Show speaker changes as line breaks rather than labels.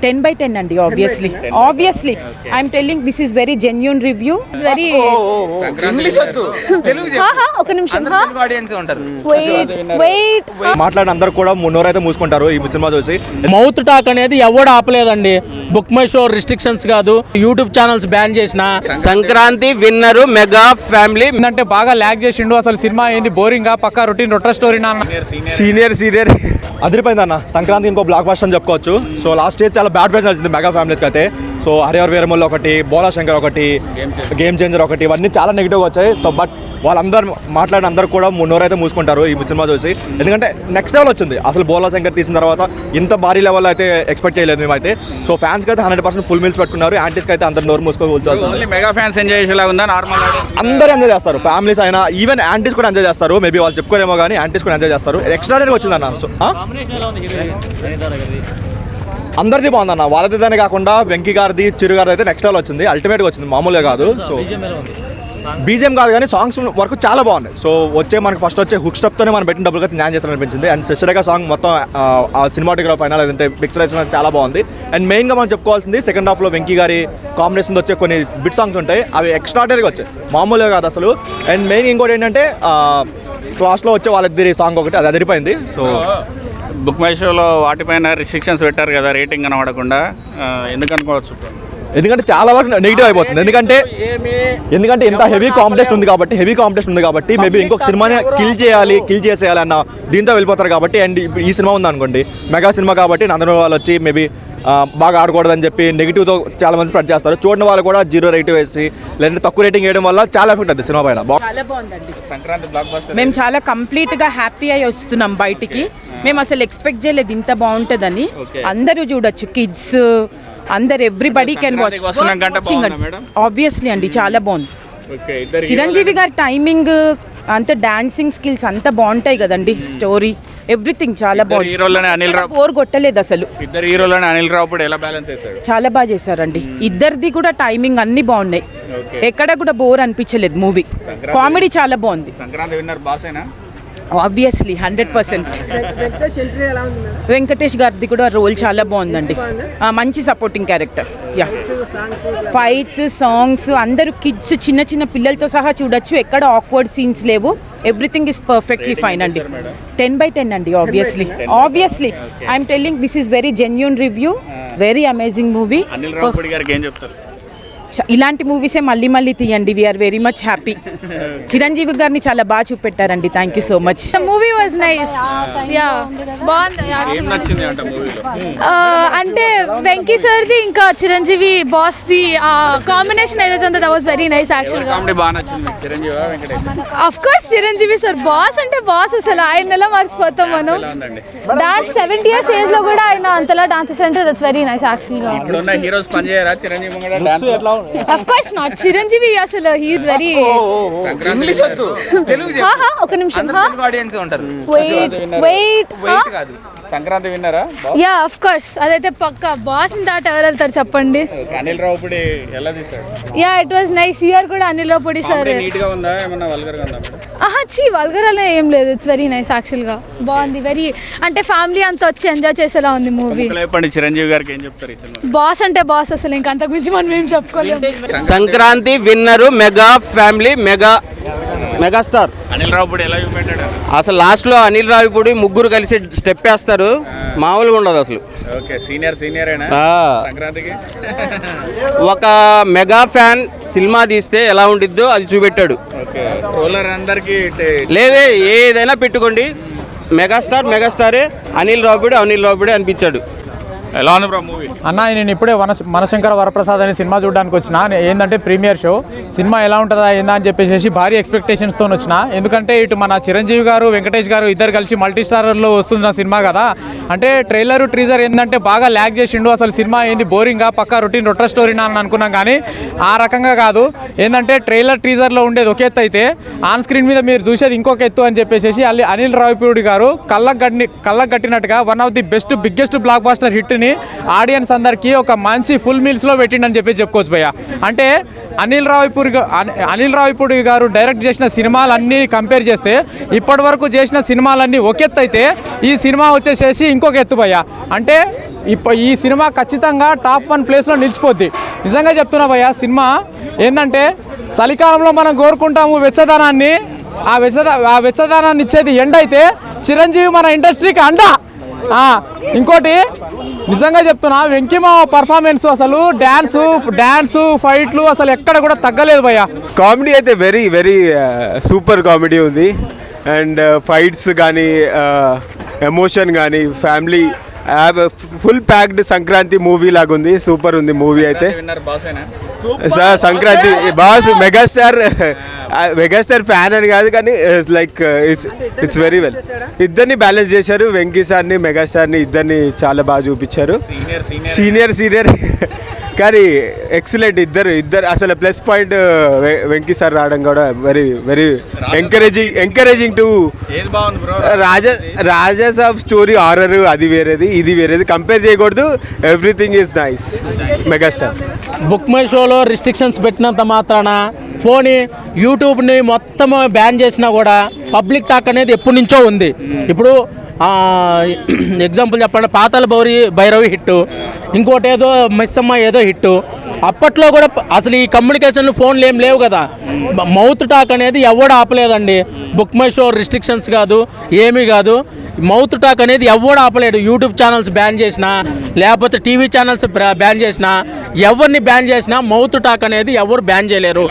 10/10 అండి. Obviously I'm telling this is very genuine review.
Very ఒక నిమిషం వెయిట్
మాట్లాడిన అందరూ కూడా నోరైతే మూసుకుంటారు ఈ సినిమా చూసి.
మౌత్ టాక్ అనేది ఎవడు ఆపలేదండి. బుక్ మై షో రిస్ట్రిక్షన్స్ కాదు, యూట్యూబ్ ఛానల్స్ బ్యాన్ చేసిన.
సంక్రాంతి విన్నర్ మెగా ఫ్యామిలీ
అంటే బాగా ల్యాగ్ చేసిండు. అసలు సినిమా ఏంది బోరింగ్ గా, పక్కా రొటీన్ రొట్ర స్టోరీ.
సీనియర్ అదిరిపోయింది అన్న. సంక్రాంతి ఇంకో బ్లాక్ బస్టర్ అని చెప్పుకోవచ్చు. సో లాస్ట్ ఇయర్ చాలా బ్యాడ్ ఫేస్ వచ్చింది మెగా ఫ్యామిలీస్కి అయితే. సో హరిహర వీరమల్లు ఒకటి, బోలా శంకర్ ఒకటి, గేమ్ చేంజర్ ఒకటి, ఇవన్నీ చాలా నెగిటివ్గా వచ్చాయి. సో బట్ వాళ్ళందరూ మాట్లాడిన అందరూ కూడా నోరైతే మూసుకుంటారు ఈ సినిమా చూసి. ఎందుకంటే నెక్స్ట్ లెవెల్ వచ్చింది. అసలు బోలా శంకర్ తీసిన తర్వాత ఇంత భారీ లెవెల్ అయితే ఎక్స్పెక్ట్ చేయలేదు మేమైతే. సో ఫ్యాన్స్కి అయితే 100% ఫుల్ మీల్స్ పెట్టుకున్నారు. యాంటీస్కి అయితే అందరు నోరు మూసుకోవచ్చు.
మెగా ఫ్యాన్స్ ఎంజాయ్ చేసేలా ఉందా? నార్మల్
అందరూ ఎంజాయ్ చేస్తారు, ఫ్యామిలీస్ అయినా ఈవెన్ యాంటీస్ కూడా ఎంజాయ్ చేస్తారు. మేబీ వాళ్ళు చెప్పుకోరేమో కానీ యాంటీస్ కూడా ఎంజాయ్ చేస్తారు. ఎక్స్ట్రాడనరీగా వచ్చింది అన్న. సో అందరిది బాగుందన్న. వాళ్ళది దాన్ని కాకుండా వెంకీ గారిది, చిరు గారిది అయితే నెక్స్ట్ లెవెల్ వచ్చింది. అల్టిమేట్గా వచ్చింది, మామూలుగా కాదు. సో బీజిఎం కాదు కానీ సాంగ్స్ వరకు చాలా బాగున్నాయి. సో మనకి ఫస్ట్ వచ్చే హుక్ స్టెప్తోనే మనం పెట్టిన డబ్బులుగా న్యాయం చేస్తారని అనిపించింది. అండ్ శశిరేఖ సాంగ్ మొత్తం ఆ సినిమాటోగ్రాఫ్ అయినా లేదంటే పిక్చరైజేషన్ చాలా బాగుంది. అండ్ మెయిన్గా మనం చెప్పుకోవాల్సింది సెకండ్ హాఫ్లో వెంకీ గారి కాంబినేషన్ వచ్చే కొన్ని బిట్ సాంగ్స్ ఉంటాయి, అవి ఎక్స్ట్రాడనరీగా వచ్చాయి, మామూలుగా కాదు అసలు. అండ్ మెయిన్ ఇంకోటి ఏంటంటే క్లాస్లో వచ్చే వాళ్ళిద్దరి సాంగ్ ఒకటి, అది అదిరిపోయింది. సో
బుక్ మై షోలో వాటిపైన రిస్ట్రిక్షన్స్ పెట్టారు కదా, రేటింగ్ కనబడకుండా, ఎందుకు అనుకోవచ్చు?
ఎందుకంటే చాలా వరకు నెగిటివ్ అయిపోతుంది. ఎందుకంటే ఇంత హెవీ కాంపిటీషన్ ఉంది కాబట్టి మేబీ ఇంకొక సినిమాని కిల్ చేసేయాలి అన్న దీంతో వెళ్ళిపోతారు కాబట్టి. అండ్ ఈ సినిమా ఉంది అనుకోండి, మెగా సినిమా కాబట్టి అందరూ వాళ్ళు వచ్చి మేబీ బాగా ఆడకూడదని చెప్పి నెగిటివ్తో చాలా మంది స్ప్రెడ్ చేస్తారు. చూడని వాళ్ళు కూడా 0 రేటింగ్ వేసి లేదంటే తక్కువ రేటింగ్ వేయడం వల్ల చాలా ఎఫెక్ట్ అవుతుంది సినిమా పైన.
చాలా బాగుందండి.
సంక్రాంతి బ్లాక్ బస్టర్
మేము చాలా కంప్లీట్గా హ్యాపీ అయ్యి వస్తున్నాం బయటికి. మేము అసలు ఎక్స్పెక్ట్ చేయలేదు ఇంత బాగుంటుందని. అందరూ చూడొచ్చు, కిడ్స్ అందరు, ఎవ్రీబడి కెన్ వాచ్. ఆబ్వియస్లీ అండి చాలా బాగుంది. చిరంజీవి గారి టైమింగ్ అంత, డాన్సింగ్ స్కిల్స్ అంతా బాగుంటాయి కదండి. స్టోరీ ఎవ్రీథింగ్ చాలా బాగుంది. బోర్ కొట్టలేదు అసలు.
ఇద్దరు హీరోలని అనిల్ రావుపూడి ఎలా బ్యాలెన్స్ చేశాడు?
చాలా బాగా చేశారండి. ఇద్దరిది కూడా టైమింగ్ అన్ని బాగున్నాయి, ఎక్కడ కూడా బోర్ అనిపించలేదు మూవీ. కామెడీ చాలా బాగుంది.
సంక్రాంతి విన్నర్ బాసేనా?
ఆబ్వియస్లీ 100%. వెంకటేష్ గారిది కూడా రోల్ చాలా బాగుందండి, మంచి supporting character. Yeah, fights, songs, అందరూ కిడ్స్, చిన్న చిన్న పిల్లలతో సహా చూడొచ్చు, ఎక్కడ ఆక్వర్డ్ సీన్స్ లేవు. ఎవ్రీథింగ్ ఈస్ పర్ఫెక్ట్లీ ఫైన్ అండి. 10/10 అండి. Obviously I'm telling this is very genuine review. Very amazing movie.
Anil Ravipudi గారికి ఏం చెప్తారు?
ఇలాంటి మూవీసే మళ్ళీ తీయండి. We are very much happy. Chiranjeevi గారిని చాలా బాగా చూపెట్టారండి. Thank you so much.
Movie was nice. Yeah, బాగుంది. అంటే వెంకీ సార్ది ఇంకా చిరంజీవి బాస్ ది కాంబినేషన్ ఏదైతే ఉందో దట్ వాజ్ వెరీ నైస్ యాక్చువల్గా. Of course Chiranjeevi sir boss అంటే బాస్, అసలు ఆయన ఎలా మర్చిపోతాం మనం. డాన్స్ 70 years ఏజ్ లో కూడా ఆయన అంతలా డాన్స్ అంటే దట్స్ వెరీ నైస్ యాక్చువల్గా. Of course not. చిరంజీవి అసలు he is very ఒక నిమిషం వెయిట్
సంక్రాంతి విన్నరా?
యా, ఆఫ్ కోర్స్ అదైతే పక్కా. బాస్ దాట్ ఎవరు వెళ్తారు చెప్పండి?
అనిల్ రావుపూడి ఎలా తీశాడు?
Yeah, it was nice. Year కూడా అనిల్ రావుపూడి సార్
నీట్ గా ఉందా, ఏమన్నా వల్గర్ గా ఉందా?
వల్గర్ అలా ఏం లేదు. ఇట్స్ వెరీ నైస్ యాక్చువల్గా. బాగుంది. వెరీ అంటే ఫ్యామిలీ అంతా వచ్చి ఎంజాయ్ చేసేలా ఉంది మూవీ.
చిరంజీవి గారికి ఏం చెప్తారు ఈ సినిమా?
బాస్ అంటే బాస్, అసలు ఇంకా అంతకు మించి మనం ఏం చెప్పుకోలేము.
Sankranti winner mega family megastar Anil Ravipudi ఎలా చూపెట్టాడు? అసలు లాస్ట్ లో అనిల్ రావుపూడి ముగ్గురు కలిసి స్టెప్ వేస్తారు, మామూలుగా ఉండదు అసలు. సంక్రాంతికి ఒక మెగా ఫ్యాన్ సినిమా తీస్తే ఎలా ఉండిద్దో అది చూపెట్టాడు. లేదే ఏదైనా పెట్టుకోండి, మెగాస్టారే. అనిల్ రావుపూడి అనిపించాడు. ఎలా ఉంది బ్రో మూవీ?
అన్న, నేను ఇప్పుడే మనశంకర వరప్రసాద్ అనే సినిమా చూడడానికి వచ్చిన. ఏంటంటే ప్రీమియర్ షో, సినిమా ఎలా ఉంటుందా ఏందా అని చెప్పేసి భారీ ఎక్స్పెక్టేషన్స్తో వచ్చిన. ఎందుకంటే ఇటు మన చిరంజీవి గారు, వెంకటేష్ గారు ఇద్దరు కలిసి మల్టీ స్టారర్లో వస్తున్న సినిమా కదా. అంటే ట్రైలర్, టీజర్ ఏంటంటే బాగా ల్యాగ్ చేసిండు. అసలు సినిమా ఏంది బోరింగ్గా, పక్కా రొటీన్ రొట్ర స్టోరీనా అని అనుకున్నాం, కానీ ఆ రకంగా కాదు. ఏంటంటే ట్రైలర్, టీజర్లో ఉండేది ఒక ఎత్తు అయితే ఆన్ స్క్రీన్ మీద మీరు చూసేది ఇంకొక ఎత్తు అని చెప్పేసి అనిల్ రావుపూడి గారు కళ్ళకు కట్టినట్టుగా one of the biggest blockbuster హిట్ని ఆడియన్స్ అందరికీ ఒక మంచి ఫుల్ మీల్స్లో పెట్టిండని చెప్పి చెప్పుకోవచ్చు భయ్య. అంటే అనిల్ రావుపూడి గారు డైరెక్ట్ చేసిన సినిమాలన్నీ కంపేర్ చేస్తే ఇప్పటి వరకు చేసిన సినిమాలన్నీ ఒక ఎత్తు అయితే ఈ సినిమా వచ్చేసేసి ఇంకొక ఎత్తు భయ్య. అంటే ఈ సినిమా ఖచ్చితంగా టాప్ 1 ప్లేస్లో నిలిచిపోద్ది. నిజంగా చెప్తున్నా భయ్య, సినిమా ఏంటంటే చలికాలంలో మనం కోరుకుంటాము వెచ్చదనాన్ని, ఆ వెచ్చదనాన్ని ఇచ్చేది ఎండ అయితే చిరంజీవి మన ఇండస్ట్రీకి అండ. ఇంకోటి నిజంగా చెప్తున్నా, వెంకీమామ పర్ఫార్మెన్స్ అసలు డ్యాన్సు ఫైట్లు అసలు ఎక్కడ కూడా తగ్గలేదు భయ్య.
కామెడీ అయితే వెరీ వెరీ సూపర్ కామెడీ ఉంది. అండ్ ఫైట్స్ కానీ ఎమోషన్ కానీ family full packed Sankranti movie లాగా ఉంది. సూపర్ ఉంది మూవీ అయితే. సంక్రాంతి బాస్ మెగాస్టార్ ఫ్యాన్ అని కాదు కానీ లైక్ ఇట్స్ వెరీ వెల్. ఇద్దరిని బ్యాలెన్స్ చేశారు, వెంకీ సార్ని మెగాస్టార్ని ఇద్దరిని చాలా బాగా చూపించారు. సీనియర్ కానీ ఎక్సలెంట్. ఇద్దరు అసలు ప్లస్ పాయింట్ వెంకీ సార్ రావడం కూడా very very encouraging to Raja Saab story. Horror అది వేరేది, ఇది వేరేది, కంపేర్ చేయకూడదు. Everything is nice. Megastar
book my షోలో రిస్ట్రిక్షన్స్ పెట్టినంత మాత్రాన పోనీ యూట్యూబ్ని మొత్తం బ్యాన్ చేసినా కూడా పబ్లిక్ టాక్ అనేది ఎప్పటి నుంచో ఉంది. ఇప్పుడు ఎగ్జాంపుల్ చెప్పండి, పాతాళ భైరవి హిట్, ఇంకోటి ఏదో మిస్సమ్మ ఏదో హిట్. అప్పట్లో కూడా అసలు ఈ కమ్యూనికేషన్లు ఫోన్లు ఏం లేవు కదా. మౌత్ టాక్ అనేది ఎవడు ఆపలేదండి. బుక్ మై షో రిస్ట్రిక్షన్స్ కాదు, ఏమీ కాదు. మౌత్ టాక్ అనేది ఎవడు ఆపలేడు. యూట్యూబ్ ఛానల్స్ బ్యాన్ చేసినా, లేకపోతే టీవీ ఛానల్స్ బ్యాన్ చేసినా, ఎవరిని బ్యాన్ చేసినా మౌత్ టాక్ అనేది ఎవరు బ్యాన్ చేయలేరు.